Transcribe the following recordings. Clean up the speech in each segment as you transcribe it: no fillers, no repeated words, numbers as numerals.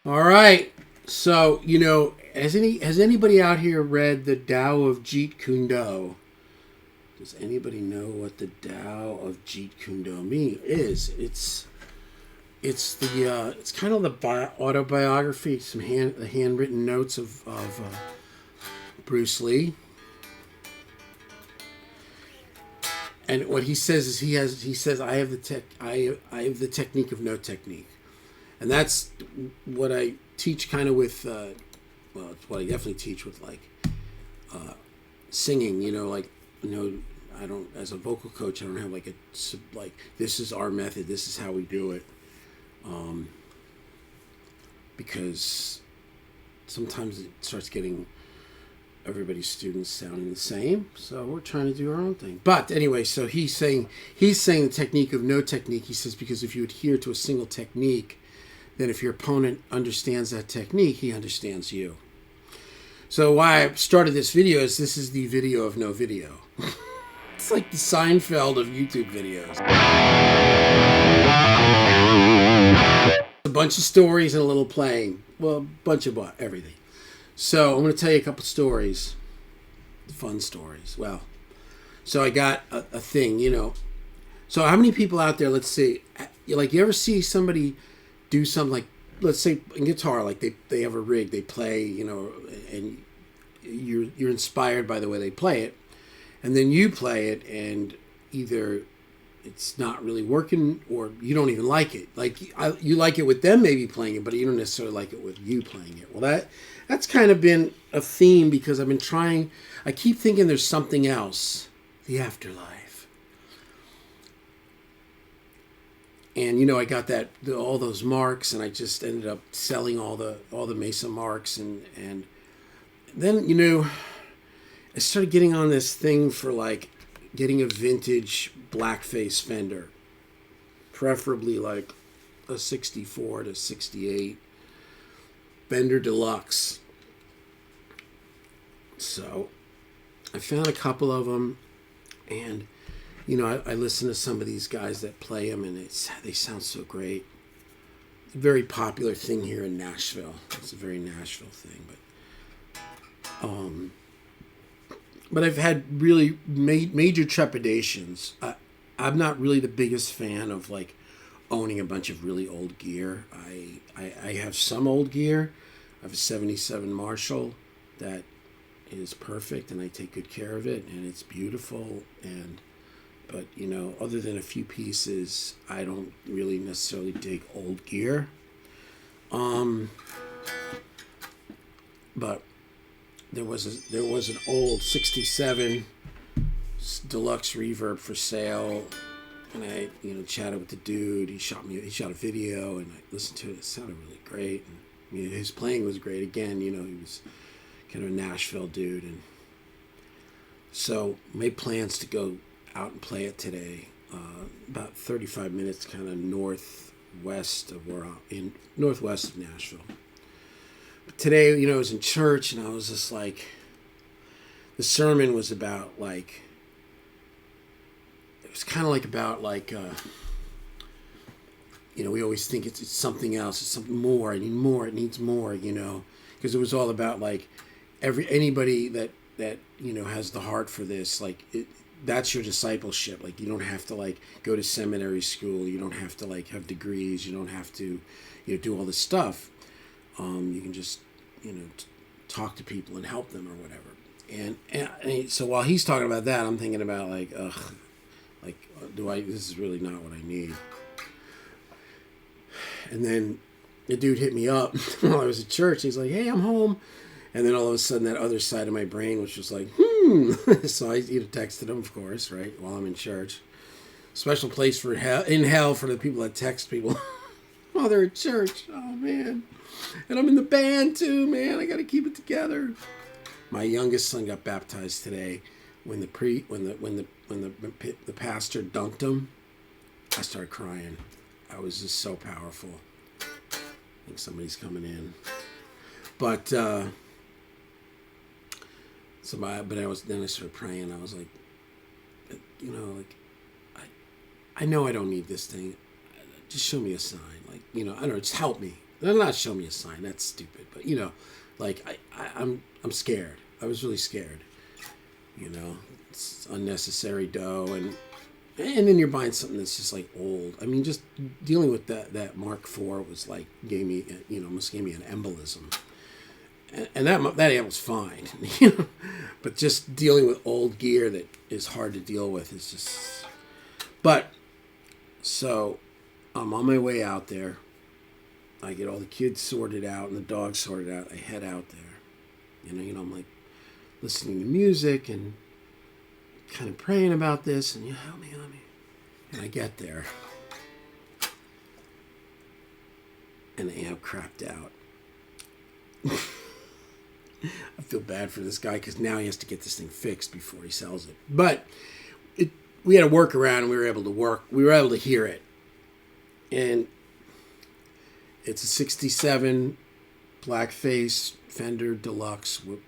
All right. So, has anybody out here read the Tao of Jeet Kune Do? Does anybody know what the Tao of Jeet Kune Do is? It's kind of the autobiography, the handwritten notes of Bruce Lee. And what he says is he says I have I have the technique of no technique. And that's what I teach kind of with well, it's what I definitely teach with singing, I don't, as a vocal coach, I don't have like this is our method, this is how we do it, because sometimes it starts getting everybody's students sounding the same, so we're trying to do our own thing. But anyway, so he's saying the technique of no technique. He says because if you adhere to a single technique, then if your opponent understands that technique, he understands you. So why I started this video is this is the video of no video. It's like the Seinfeld of YouTube videos. A bunch of stories and a little playing. Well, a bunch of everything. So I'm going to tell you a couple stories. Fun stories. Well, so I got a thing, So how many people out there, let's see, like you ever see somebody do something like, let's say in guitar, like they have a rig, they play, and you're inspired by the way they play it, and then you play it, and either it's not really working or you don't even like it. Like you like it with them maybe playing it, but you don't necessarily like it with you playing it. Well, that's kind of been a theme because I keep thinking there's something else, the afterlife. And I got all those marks, and I just ended up selling all the Mesa marks, and then I started getting on this thing for like getting a vintage blackface Fender, preferably like a 64 to 68 Fender Deluxe. So I found a couple of them, and I listen to some of these guys that play them, and they sound so great. It's a very popular thing here in Nashville. It's a very Nashville thing, but I've had really major trepidations. I'm not really the biggest fan of like owning a bunch of really old gear. I have some old gear. I have a 77 Marshall that is perfect, and I take good care of it, and it's beautiful. But other than a few pieces, I don't really necessarily dig old gear. But there was an old 67 deluxe reverb for sale, and I chatted with the dude. He shot a video, and I listened to it. It sounded really great, and his playing was great. Again, he was kind of a Nashville dude, and so made plans to go out and play it today. About 35 minutes, kind of northwest of northwest of Nashville. But today, I was in church, and I was just like, the sermon was about like, it was kind of like about like, we always think it's something else, it's something more. I need more. It needs more. Because it was all about like anybody that has the heart for this, like that's your discipleship. Like you don't have to like go to seminary school. You don't have to like have degrees. You don't have to do all this stuff. You can just talk to people and help them or whatever. And so while he's talking about that, I'm thinking about like, this is really not what I need. And then the dude hit me up while I was at church. He's like, hey, I'm home. And then all of a sudden that other side of my brain was just like, So I texted him, of course, right, while I'm in church. Special place in hell for the people that text people while they're at church. Oh, man. And I'm in the band, too, man. I got to keep it together. My youngest son got baptized today. When the pastor dunked him, I started crying. I was just so powerful. I think somebody's coming in. But then I started praying. I was like, I know I don't need this thing. Just show me a sign. Like, I don't know, just help me. They're not show me a sign. That's stupid. But like I'm scared. I was really scared. It's unnecessary dough, and then you're buying something that's just like old. I mean, just dealing with that Mark IV was like almost gave me an embolism. And that amp was fine, but just dealing with old gear that is hard to deal with is just. But so I'm on my way out there. I get all the kids sorted out and the dogs sorted out. I head out there. I'm like listening to music and kind of praying about this and help me. And I get there. And the amp crapped out. I feel bad for this guy because now he has to get this thing fixed before he sells it. But we had a workaround and we were able to hear it. And it's a 67 blackface Fender Deluxe with,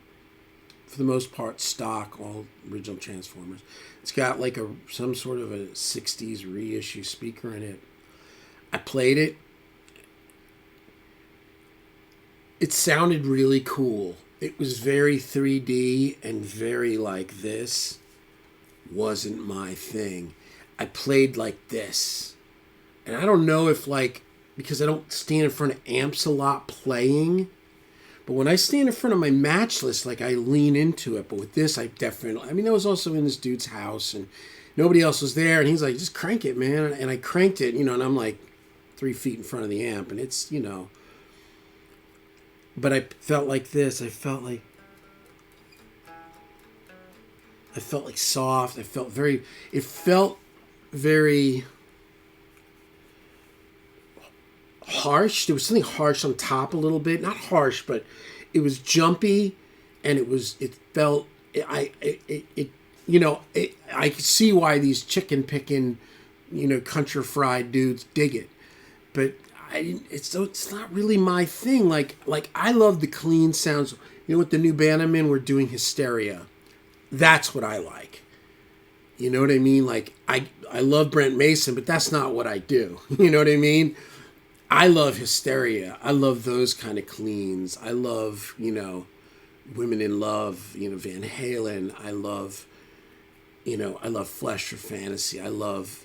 for the most part, stock, all original Transformers. It's got like some sort of a 60s reissue speaker in it. I played it. It sounded really cool. It was very 3D and very like this. Wasn't my thing. I played like this. And I don't know if because I don't stand in front of amps a lot playing. But when I stand in front of my matchless, I lean into it. But with this, I was also in this dude's house and nobody else was there. And he's like, just crank it, man. And I cranked it, and I'm like 3 feet in front of the amp. And it's, But I felt like this. I felt like soft. It felt very harsh. There was something harsh on top a little bit. Not harsh, but it was jumpy, and I could see why these chicken picking, country fried dudes dig it. But it's not really my thing. Like I love the clean sounds. With the new band I'm in, we're doing Hysteria. That's what I like. You know what I mean? Like I love Brent Mason, but that's not what I do. You know what I mean? I love Hysteria. I love those kind of cleans. I love, Women in Love, Van Halen. I love Flesh or Fantasy. I love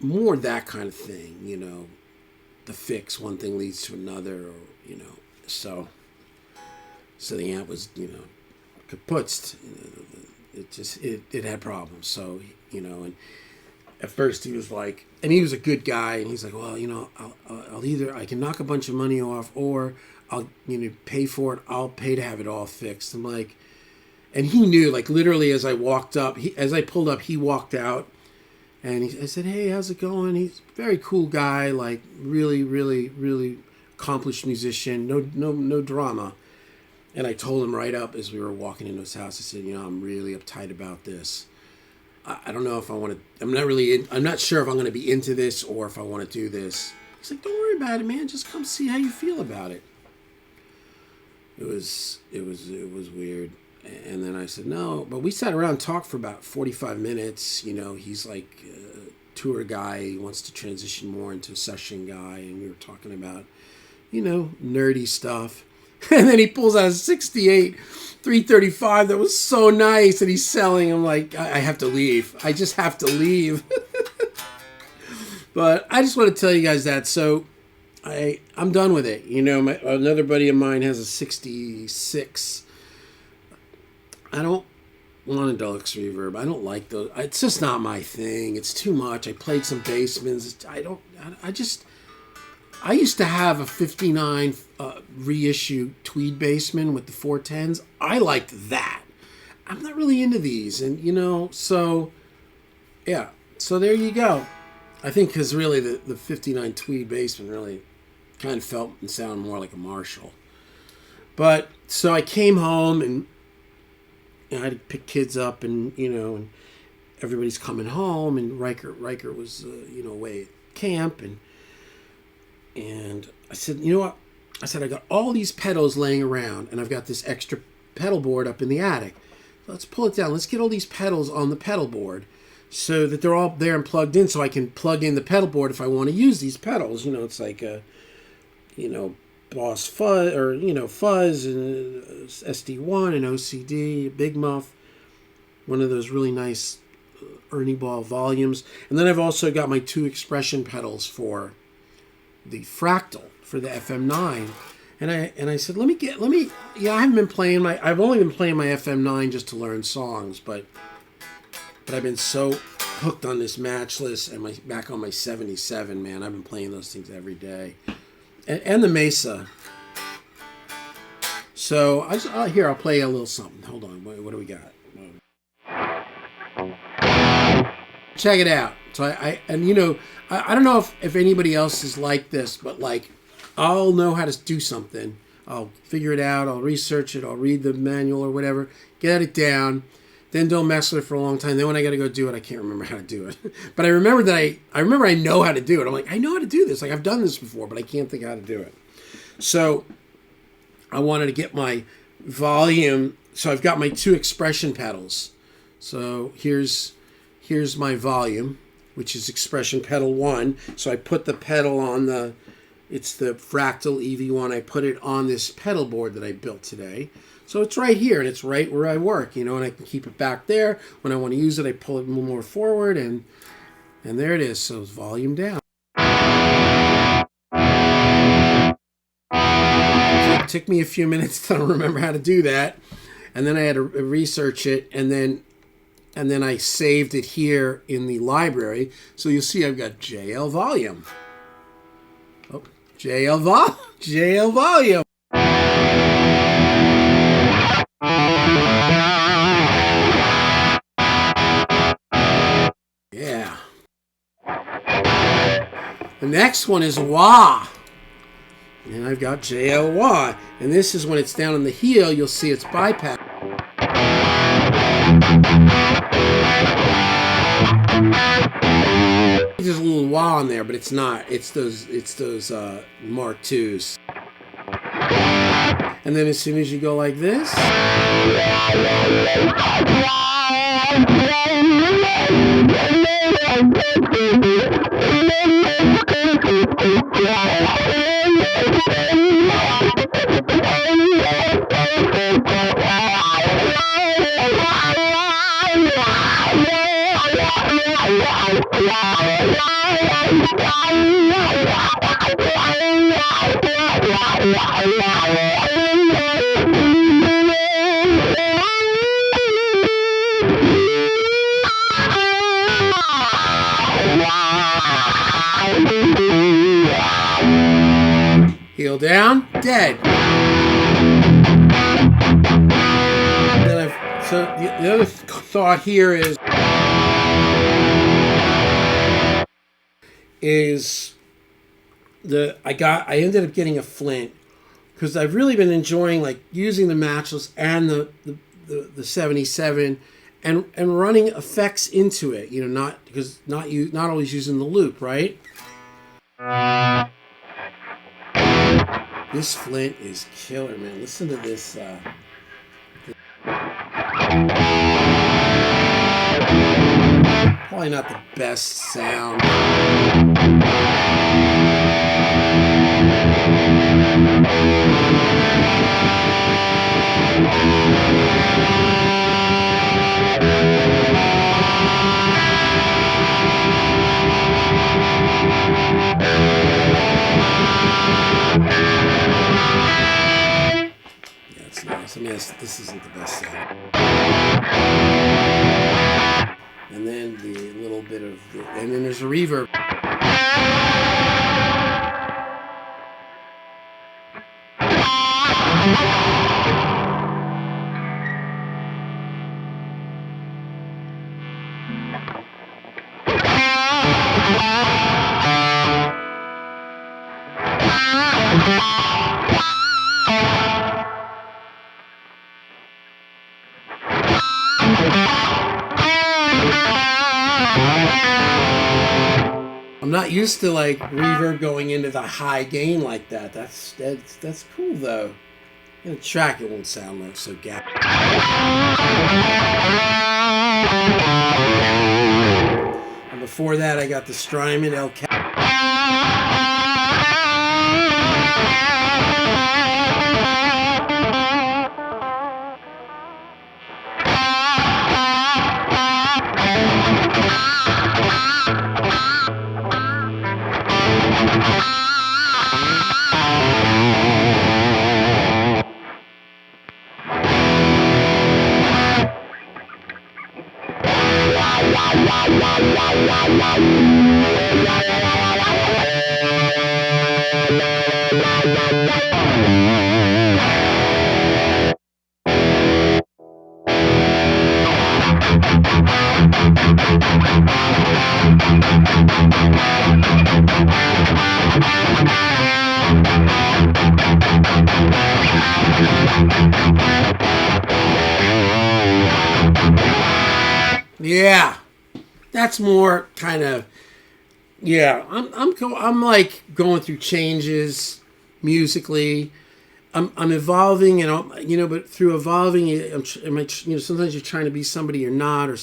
more that kind of thing, The Fix, one thing leads to another, or, so the amp was, kaputzt. It had problems. So, and at first he was like, and he was a good guy, and he's like, well, I'll either, I can knock a bunch of money off, or I'll, pay for it. I'll pay to have it all fixed. I'm like, and he knew, literally as I walked up, as I pulled up, he walked out. And I said, hey, how's it going? He's a very cool guy, really, really, really accomplished musician, no drama. And I told him right up as we were walking into his house, I said, I'm really uptight about this. I don't know if I want to, I'm not sure if I'm going to be into this or if I want to do this. He's like, don't worry about it, man. Just come see how you feel about it. It was weird. And then I said, no, but we sat around and talked for about 45 minutes. He's like a tour guy. He wants to transition more into a session guy. And we were talking about, nerdy stuff. And then he pulls out a 68 335 that was so nice that he's selling. I'm like, I have to leave. I just have to leave. But I just want to tell you guys that. So I'm done with it. Another buddy of mine has a 66. I don't want a deluxe reverb. I don't like those. It's just not my thing. It's too much. I played some Bassemans. I used to have a 59 reissue Tweed Bassman with the 410s. I liked that. I'm not really into these. And, so, yeah. So there you go. I think because really the 59 Tweed Bassman really kind of felt and sounded more like a Marshall. But, so I came home and I had to pick kids up and, and everybody's coming home, and Riker was, away at camp, and I said, you know what? I said, I got all these pedals laying around, and I've got this extra pedal board up in the attic. So let's pull it down. Let's get all these pedals on the pedal board. so that they're all there and plugged in, so I can plug in the pedal board if I want to use these pedals. You know, it's like a, you know, Boss Fuzz, or, you know, Fuzz and SD1 and OCD, Big Muff, one of those really nice Ernie Ball volumes. And then I've also got my 2 expression pedals for the Fractal, for the FM9. And I said, I haven't been playing I've only been playing my FM9 just to learn songs, but I've been so hooked on this Matchless and back on my 77, man. I've been playing those things every day. And the Mesa. So I'll play a little something. Hold on, what do we got? Check it out. So I don't know if anybody else is like this, but like, I'll know how to do something. I'll figure it out. I'll research it. I'll read the manual or whatever. Get it down. Then don't mess with it for a long time. Then when I got to go do it, I can't remember how to do it. But I remember that I know how to do it. I'm like, I know how to do this. Like, I've done this before, but I can't think how to do it. So I wanted to get my volume. So I've got my 2 expression pedals. So here's my volume, which is expression pedal 1. So I put the pedal on it's the Fractal EV1. I put it on this pedal board that I built today. So it's right here, and it's right where I work, you know, and I can keep it back there. When I want to use it, I pull it more forward, and there it is. So it's volume down. So it took me a few minutes to remember how to do that, and then I had to research it, and then I saved it here in the library. So you'll see I've got JL volume. Oh, JL volume. Yeah. The next one is wah. And I've got JL wah. And this is when it's down on the heel, you'll see it's bypass. There's a little wah on there, but it's not. It's those Mark IIs. And then as soon as you go like this, heel down, dead. So the other thought here is I ended up getting a Flint because I've really been enjoying like using the Matchless and the 77 and running effects into it, you know, not always using the loop, right? This Flint is killer, man. Listen to this. Probably not the best sound. Yeah, it's nice. I mean, this isn't the best sound. And then the little bit of, and then there's a reverb. I'm not used to like reverb going into the high gain like that. That's cool though. In a track it won't sound like so gappy. Before that, I got the Strymon El Cap. Yeah, that's more kind of, yeah. I'm like going through changes musically. I'm evolving, and but through evolving, sometimes you're trying to be somebody you're not, or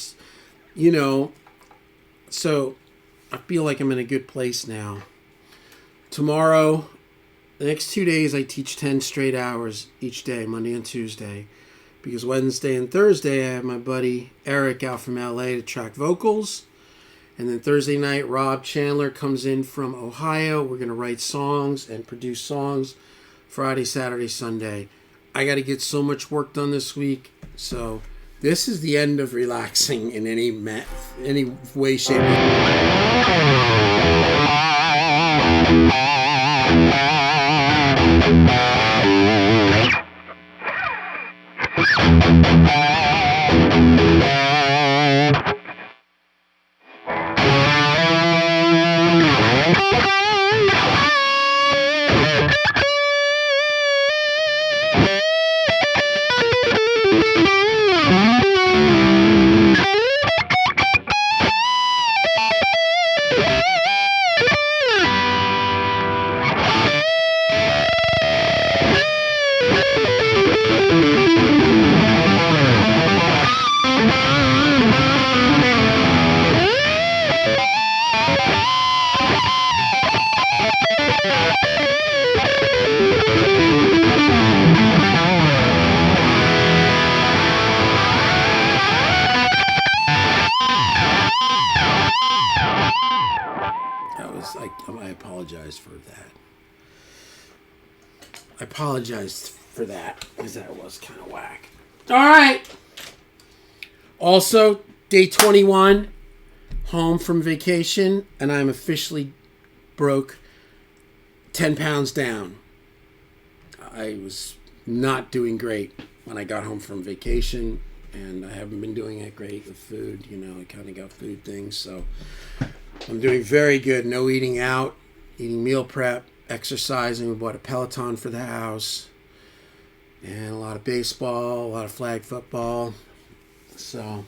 so I feel like I'm in a good place now. Tomorrow, the next 2 days, I teach 10 straight hours each day, Monday and Tuesday. Because Wednesday and Thursday, I have my buddy Eric out from LA to track vocals. And then Thursday night, Rob Chandler comes in from Ohio. We're going to write songs and produce songs Friday, Saturday, Sunday. I got to get so much work done this week. So this is the end of relaxing in any way, shape, or I apologize for that. I apologize for that because that was kind of whack. All right. Also, day 21, home from vacation, and I'm officially broke 10 pounds down. I was not doing great when I got home from vacation, and I haven't been doing it great with food. I kind of got food things, so I'm doing very good. No eating out, eating meal prep, exercising. We bought a Peloton for the house, and a lot of baseball, a lot of flag football. So,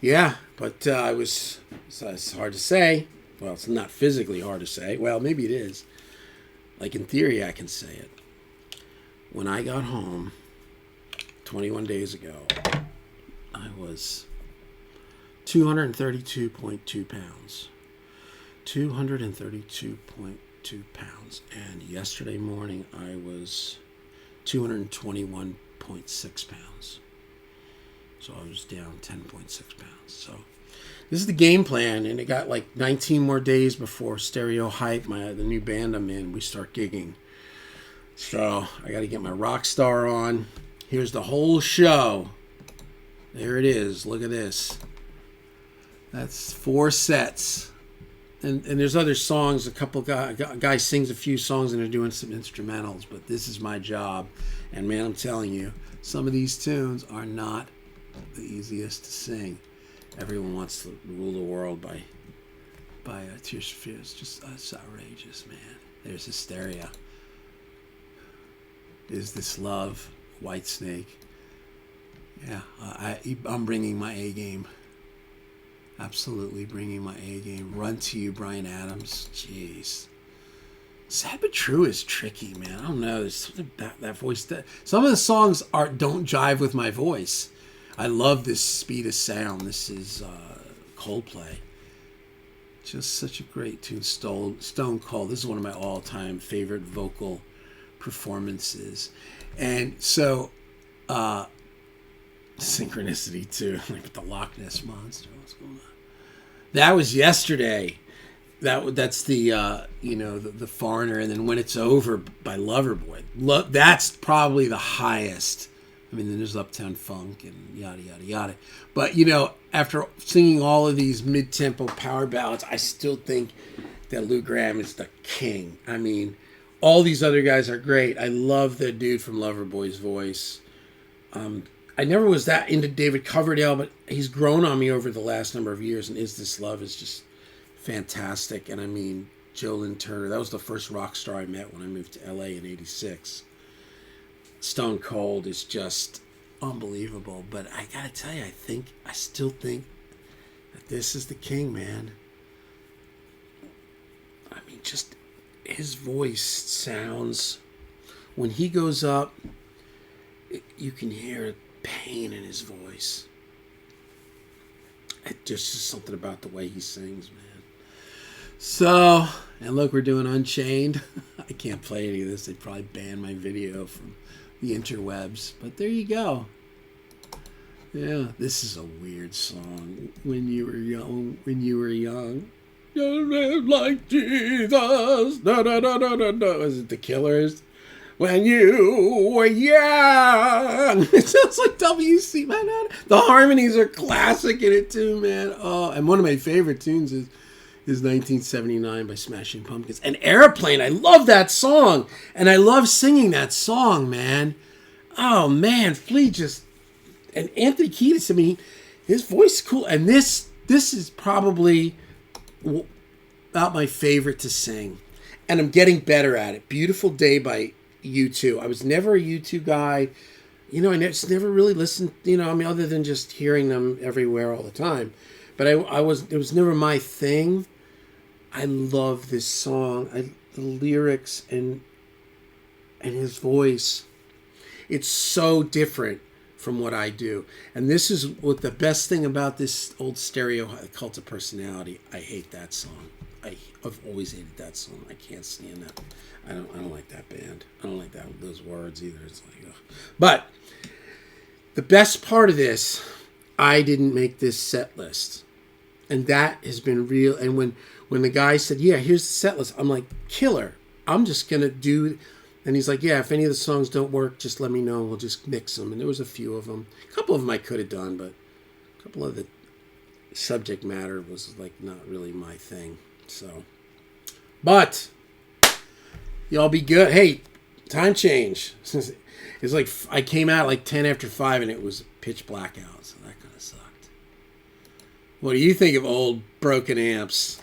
yeah, but it's hard to say. Well, it's not physically hard to say. Well, maybe it is. Like in theory, I can say it. When I got home 21 days ago, I was 232.2 pounds. 232.2 pounds. And yesterday morning, I was 221.6 pounds. So I was down 10.6 pounds. So this is the game plan, and it got like 19 more days before Stereo Hype, the new band I'm in, we start gigging. So I got to get my rock star on. Here's the whole show. There it is. Look at this. That's 4 sets. And there's other songs. A couple guys sings a few songs and they're doing some instrumentals. But this is my job. And man, I'm telling you, some of these tunes are not the easiest to sing. Everyone wants to rule the world by Tears for Fears. It's outrageous, man. There's Hysteria. Is This Love? Whitesnake. Yeah, I'm bringing my A game. Absolutely bringing my A game. Run to You, Bryan Adams. Jeez. Sad But True is tricky, man. I don't know. There's something about that voice. Some of the songs don't jive with my voice. I love this speed of sound. This is Coldplay. Just such a great tune, Stone Cold. This is one of my all-time favorite vocal performances. And so, synchronicity too, like with the Loch Ness Monster. What's going on? That was yesterday. That's the the Foreigner, and then When It's Over by Loverboy. That's probably the highest. I mean, then there's Uptown Funk and yada yada yada. But after singing all of these mid-tempo power ballads, I still think that Lou Gramm is the king. I mean, all these other guys are great. I love the dude from Loverboy's voice. I never was that into David Coverdale, but he's grown on me over the last number of years, and Is This Love is just fantastic. And I mean, Joe Lynn Turner, that was the first rock star I met when I moved to LA in '86. Stone Cold is just unbelievable. But I gotta tell you, I still think that this is the king, man. I mean, just his voice sounds, when he goes up, you can hear pain in his voice. It just is something about the way he sings, man. So, and look, we're doing Unchained. I can't play any of this. They'd probably ban my video from the interwebs. But there you go. Yeah, this is a weird song. When you were young, you live like Jesus. No. Was it The Killers? When you were young. It sounds like WC, man. The harmonies are classic in it too, man. Oh, and one of my favorite tunes is 1979 by Smashing Pumpkins. And Airplane, I love that song. And I love singing that song, man. Oh, man. Flea just... And Anthony Kiedis, I mean, his voice is cool. And this is probably about my favorite to sing. And I'm getting better at it. Beautiful Day by U2. I was never a U2 guy. I just never really listened, other than just hearing them everywhere all the time. But it was never my thing. I love this song. The lyrics and his voice. It's so different from what I do. And this is what the best thing about this old stereo, Cult of Personality. I hate that song. I've always hated that song. I can't stand that. I don't like that band. I don't like those words either. It's like, ugh. But the best part of this, I didn't make this set list. And that has been real. And when the guy said, yeah, here's the set list, I'm like, killer. I'm just going to do... And he's like, yeah, if any of the songs don't work, just let me know. We'll just mix them. And there was a few of them. A couple of them I could have done, but a couple of the subject matter was like not really my thing. So, but y'all be good. Hey, time change. It's like I came out like 10 after 5 and it was pitch black out. So that kind of sucked. What do you think of old broken amps?